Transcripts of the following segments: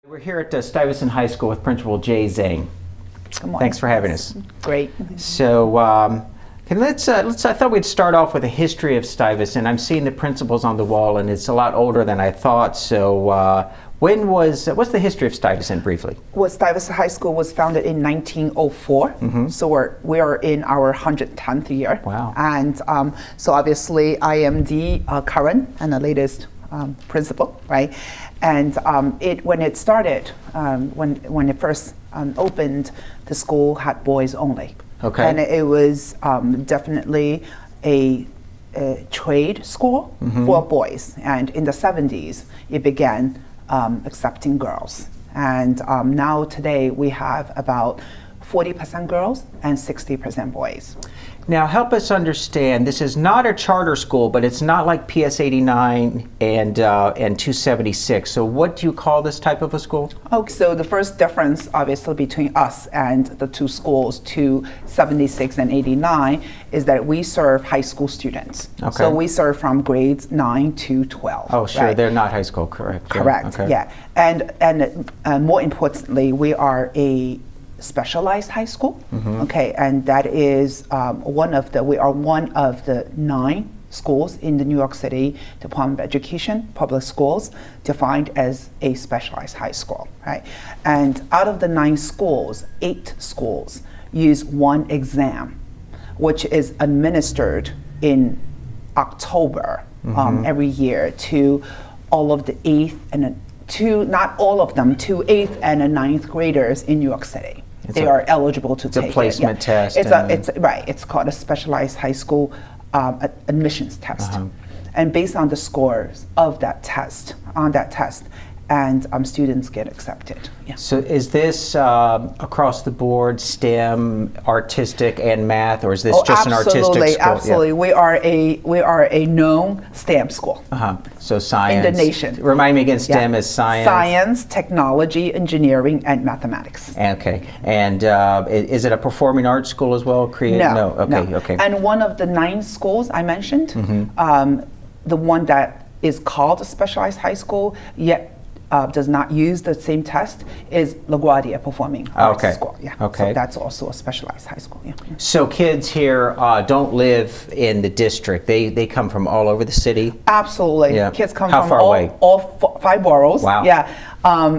We're here at Stuyvessant High School with Principal Jay Zhang. Good morning. Thanks for having us. Great. So, I thought we'd start off with a history of Stuyvessant. I'm seeing the principals on the wall, and it's a lot older than I thought. So, what's the history of Stuyvessant briefly? Well, Stuyvessant High School was founded in 1904. So we are in our 110th year. Wow. And so obviously I am the current and the latest principal, right? And when it started, when it first opened, the school had boys only. Okay. And it was definitely a trade school for boys. And in the 70s, it began accepting girls. And now today we have about 40% girls and 60% boys. Now help us understand, this is not a charter school, but it's not like PS 89 and 276. So what do you call this type of a school? Okay, so the first difference obviously between us and the two schools, 276 and 89, is that we serve high school students. Okay. So we serve from grades 9 to 12. Oh, sure, right? They're not high school, correct? Correct, Okay. yeah. And more importantly, we are a specialized high school, okay, and that is we are one of the 9 schools in the New York City Department of Education, public schools, defined as a specialized high school, right? And out of the 9 schools, 8 schools use one exam, which is administered in October every year to all of the 8th and not all of them, to 8th and 9th graders in New York City. They are eligible to take it. It's a placement test. It's called a specialized high school admissions test. And based on the scores of that test, and students get accepted. Yeah. So is this across the board STEM, artistic, and math, or is this just an artistic school? Absolutely. Yeah. We are a known STEM school. So science. In the nation. Remind me again, STEM is science. Science, technology, engineering, and mathematics. Okay. And is it a performing arts school as well? No. Okay. And one of the 9 schools I mentioned, the one that is called a specialized high school, yet does not use the same test, is LaGuardia Performing Arts School. Yeah. Okay. So that's also a specialized high school. Yeah. So kids here don't live in the district. They come from all over the city? Absolutely. Yeah. Kids come How from far away? all 5 boroughs. Wow. Yeah.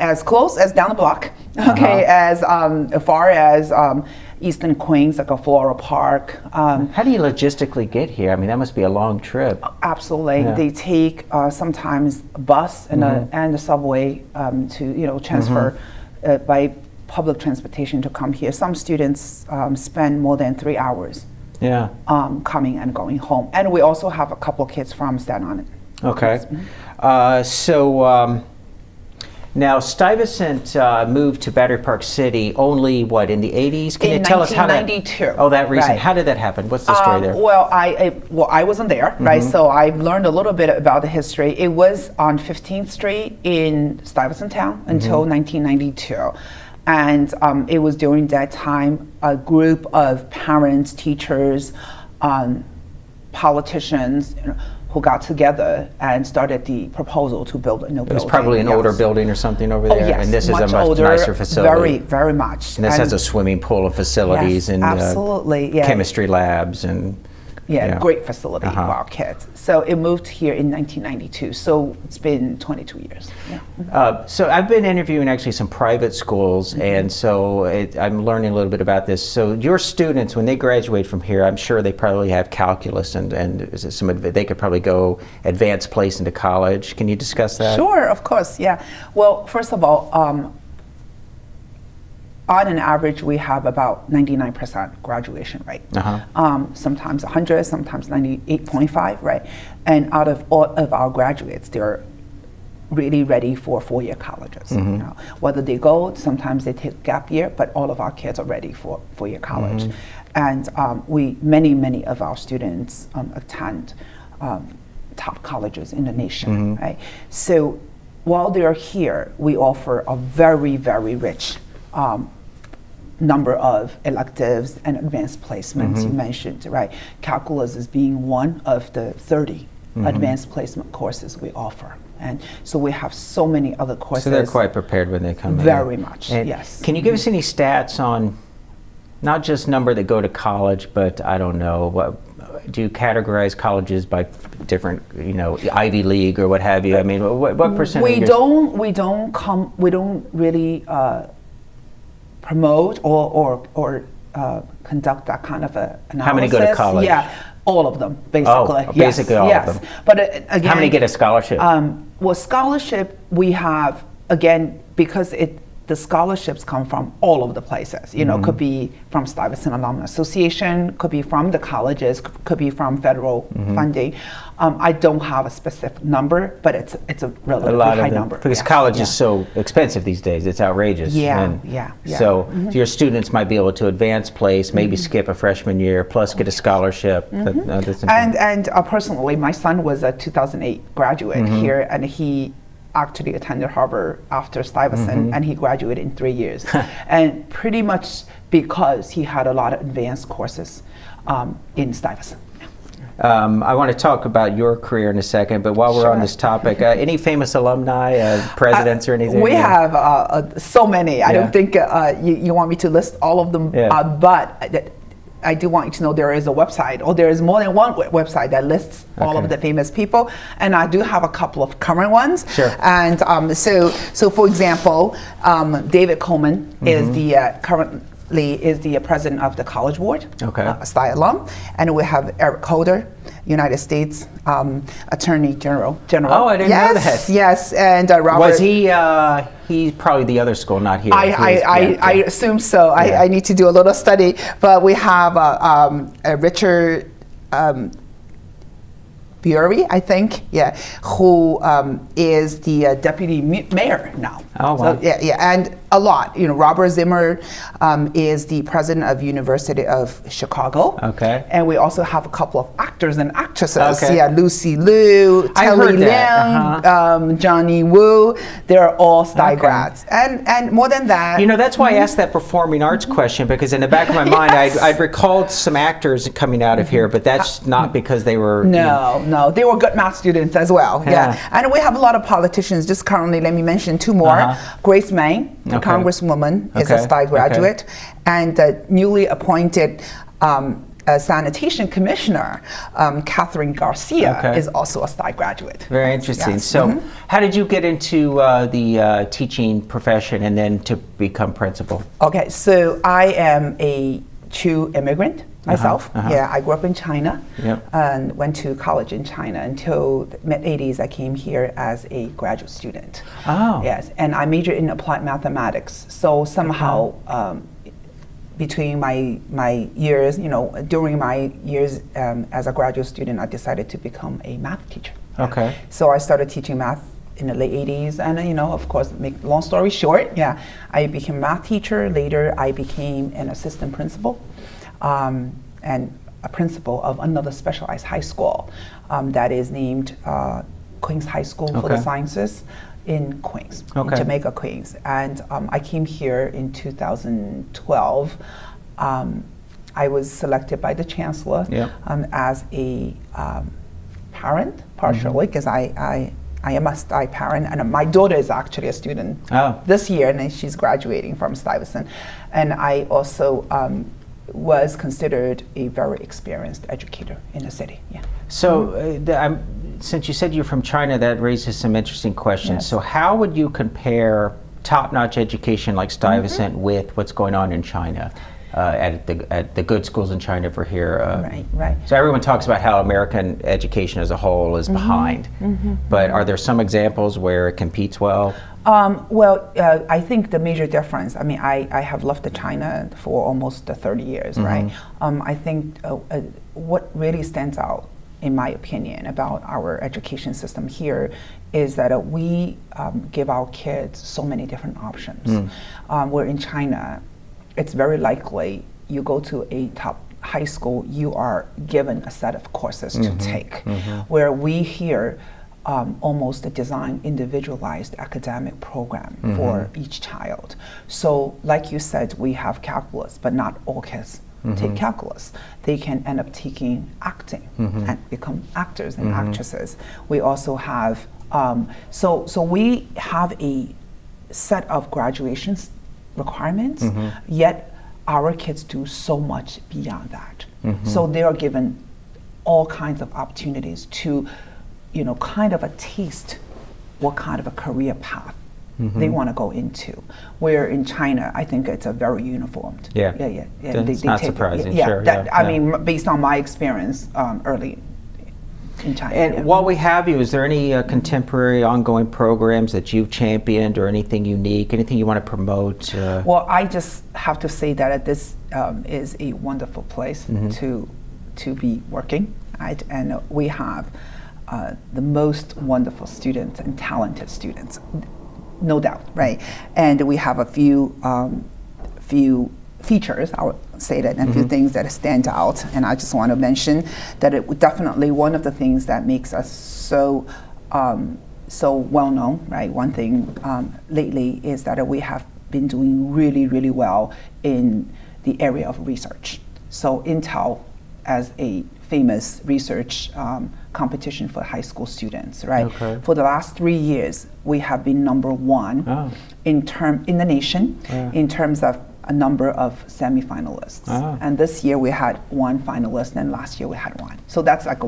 As close as down the block. Okay. As far as Eastern Queens, like a Floral Park. How do you logistically get here? I mean, that must be a long trip. Absolutely. Yeah. They take sometimes a bus and a subway to transfer by public transportation to come here. Some students spend more than 3 hours coming and going home. And we also have a couple of kids from Staten Island. Okay. Now, Stuyvessant moved to Battery Park City only, in the 80s? Can you tell us how that... 1992. Oh, that reason. Right. How did that happen? What's the story there? Well, I wasn't there, right? So I've learned a little bit about the history. It was on 15th Street in Stuyvesant Town until 1992. And it was during that time a group of parents, teachers, politicians, who got together and started the proposal to build a new building. It was probably an older building or something over there? Oh, yes. And this is a much older, nicer facility? Very, very much. And this has a swimming pool and facilities and absolutely, yeah. chemistry labs and... great facility for our kids. So it moved here in 1992. So it's been 22 years. Yeah. So I've been interviewing actually some private schools, and so I'm learning a little bit about this. So your students, when they graduate from here, I'm sure they probably have calculus and they could probably go advanced place into college. Can you discuss that? Sure, of course, yeah. Well, first of all, on an average, we have about 99% graduation rate. Sometimes 100, sometimes 98.5, right? And out of all of our graduates, they're really ready for 4-year colleges. Whether they go, sometimes they take gap year, but all of our kids are ready for 4-year college. And many of our students attend top colleges in the nation, right? So while they're here, we offer a very, very rich number of electives and advanced placements you mentioned, right? Calculus is being one of the 30 advanced placement courses we offer. And so we have so many other courses. So they're quite prepared when they come in. Very much, And yes. Can you give us any stats on not just number that go to college, but I don't know, do you categorize colleges by different, Ivy League or what have you? I mean, what percent? We don't really promote or conduct that kind of a analysis. How many go to college? Yeah, all of them, basically. Oh, basically all of them. But again, how many get a scholarship? Well, scholarship we have, again, because the scholarships come from all over the places. Could be from Stuyvesant Alumni Association, could be from the colleges, could be from federal funding. I don't have a specific number, but it's a relatively high number. Because college is so expensive these days, it's outrageous. Yeah. So your students might be able to advance place, maybe skip a freshman year, plus get a scholarship. And personally, my son was a 2008 graduate here, and he actually attended Harvard after Stuyvesant, and he graduated in 3 years. And pretty much because he had a lot of advanced courses in Stuyvesant. I want to talk about your career in a second, but while we're on this topic, any famous alumni, presidents or anything? We have so many. I don't think you want me to list all of them, but I do want you to know there is a website, or there is more than one website that lists all of the famous people, and I do have a couple of current ones. Sure. And so for example, David Coleman is the currently is the president of the College Board, Stuyvesant alum, and we have Eric Holder, United States Attorney General. Oh, I didn't know that. Yes, and Robert. Was he? He's probably the other school, not here. I assume so. I need to do a little study, but we have Richard Bury, I think, who is the deputy mayor now. Oh, wow. So, and a lot. Robert Zimmer is the president of University of Chicago. Okay. And we also have a couple of actors and actresses. Okay. Lucy Liu, Telly Lim, Johnny Woo. They're all Stuyvesant grads. And more than that. That's why I asked that performing arts question, because in the back of my mind, I'd recalled some actors coming out of here, but that's not because they were. No, they were good math students as well. Yeah. And we have a lot of politicians. Just currently, let me mention two more. Grace Meng, the Congresswoman, is a Stuyvesant graduate, and the newly appointed sanitation commissioner, Catherine Garcia, is also a Stuyvesant graduate. Very interesting. So how did you get into the teaching profession and then to become principal? Okay, so I am a true immigrant myself. I grew up in China and went to college in China until the mid-80s. I came here as a graduate student. Yes, and I majored in applied mathematics. So somehow between my years, during my years as a graduate student, I decided to become a math teacher. Okay. So I started teaching math in the late 80s, and of course, make long story short, I became a math teacher. Later, I became an assistant principal. And a principal of another specialized high school that is named Queens High School for the Sciences in Queens, in Jamaica, Queens. And I came here in 2012. I was selected by the chancellor as a parent, partially, because I am a Stuyvesant parent, and my daughter is actually a student this year, and she's graduating from Stuyvesant. And I also was considered a very experienced educator in the city. So since you said you're from China, that raises some interesting questions. So how would you compare top-notch education like Stuyvesant with what's going on in China? At the good schools in China for here. Right. So everyone talks about how American education as a whole is behind, but are there some examples where it competes well? I think the major difference, I have lived China for almost 30 years, right? I think what really stands out, in my opinion, about our education system here is that we give our kids so many different options. Where in China, it's very likely you go to a top high school, you are given a set of courses to take. Where we here almost design individualized academic program for each child. So like you said, we have calculus, but not all kids take calculus. They can end up taking acting and become actors and actresses. We also have, so we have a set of graduations requirements, yet our kids do so much beyond that. So they are given all kinds of opportunities to, kind of a taste what kind of a career path they want to go into. Where in China, I think it's a very uniformed. Yeah. It's not surprising. I mean, based on my experience early in China. And while we have you, is there any contemporary ongoing programs that you've championed, or anything unique, anything you want to promote? Well, I just have to say that this is a wonderful place to be working, right? And we have the most wonderful students and talented students, no doubt, right? And we have a few features, I would say that, and a few things that stand out. And I just want to mention that it definitely one of the things that makes us so well known, right? One thing lately is that we have been doing really, really well in the area of research. So Intel, as a famous research competition for high school students, right? Okay. For the last 3 years, we have been #1 in the nation in terms of a number of semifinalists. And this year we had 1 finalist, and last year we had 1. So that's like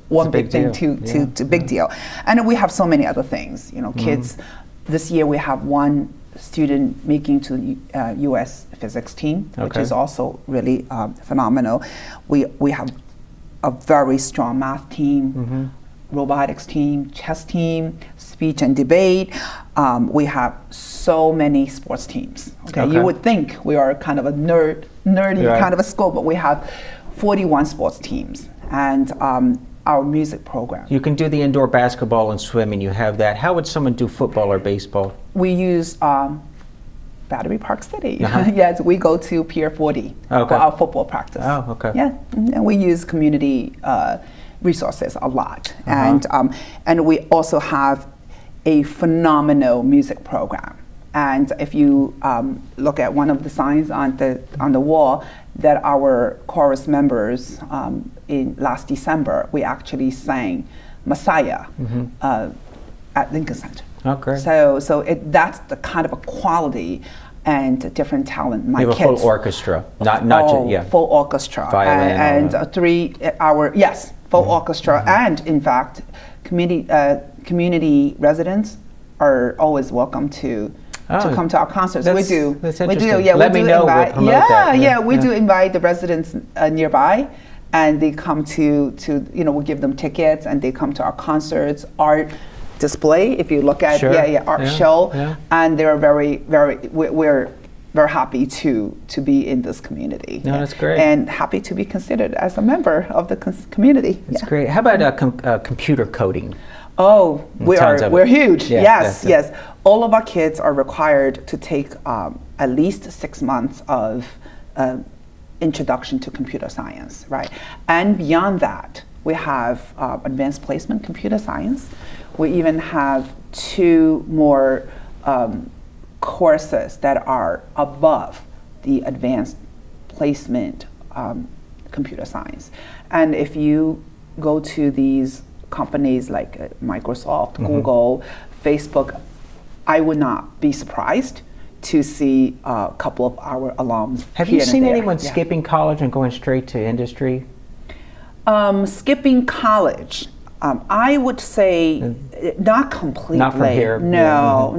one big thing to big deal. And we have so many other things, kids. This year we have 1 student making to the U.S. physics team, which is also really phenomenal. We have a very strong math team, robotics team, chess team, speech and debate. We have so many sports teams. You would think we are kind of a nerdy kind of a school, but we have 41 sports teams, and our music program. You can do the indoor basketball and swimming, you have that. How would someone do football or baseball? We use Battery Park City. Yes, we go to Pier 40 for our football practice. Oh, okay. Yeah, and we use community resources a lot. And we also have a phenomenal music program. And if you look at one of the signs on the wall, that our chorus members in last December, we actually sang Messiah at Lincoln Center. Oh, great. So that's the kind of a quality and different talent. My you have kids, a full orchestra, not full orchestra, violin, and 3 hour full orchestra, and in fact, community residents are always welcome to come to our concerts. That's interesting. Let me know. We'll promote that. We do invite the residents nearby, and they come to we give them tickets, and they come to our concerts, art display. If you look at art show, and they're we're very happy to be in this community. No, that's great. And happy to be considered as a member of the community. That's great. How about computer coding? Oh, we're huge. Yes. All of our kids are required to take at least 6 months of introduction to computer science, right? And beyond that, we have advanced placement computer science. We even have 2 more courses that are above the advanced placement computer science. And if you go to these companies like Microsoft, Google, Facebook, I would not be surprised to see a couple of our alums. Have you seen anyone skipping college and going straight to industry? Skipping college, I would say not completely. Not from here. No.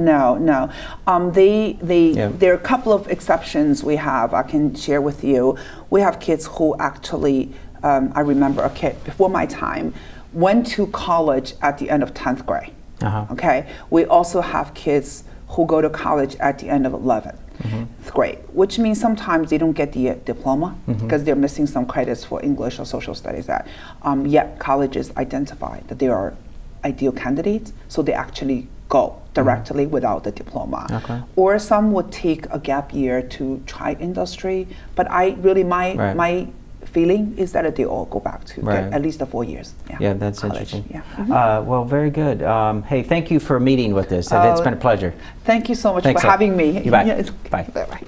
There are a couple of exceptions we have. I can share with you. We have kids who actually, I remember a kid before my time, went to college at the end of 10th grade. Okay. We also have kids who go to college at the end of 11th grade, which means sometimes they don't get the diploma because they're missing some credits for English or social studies. Yet colleges identify that they are ideal candidates, so they actually go directly without the diploma. Or some would take a gap year to try industry, but my feeling is that they all go back to get at least the 4 years. Yeah, that's college. Interesting. Well, very good. Hey, thank you for meeting with us. It's been a pleasure. Thank you so much Thanks for having me. You bet. Bye. Bye.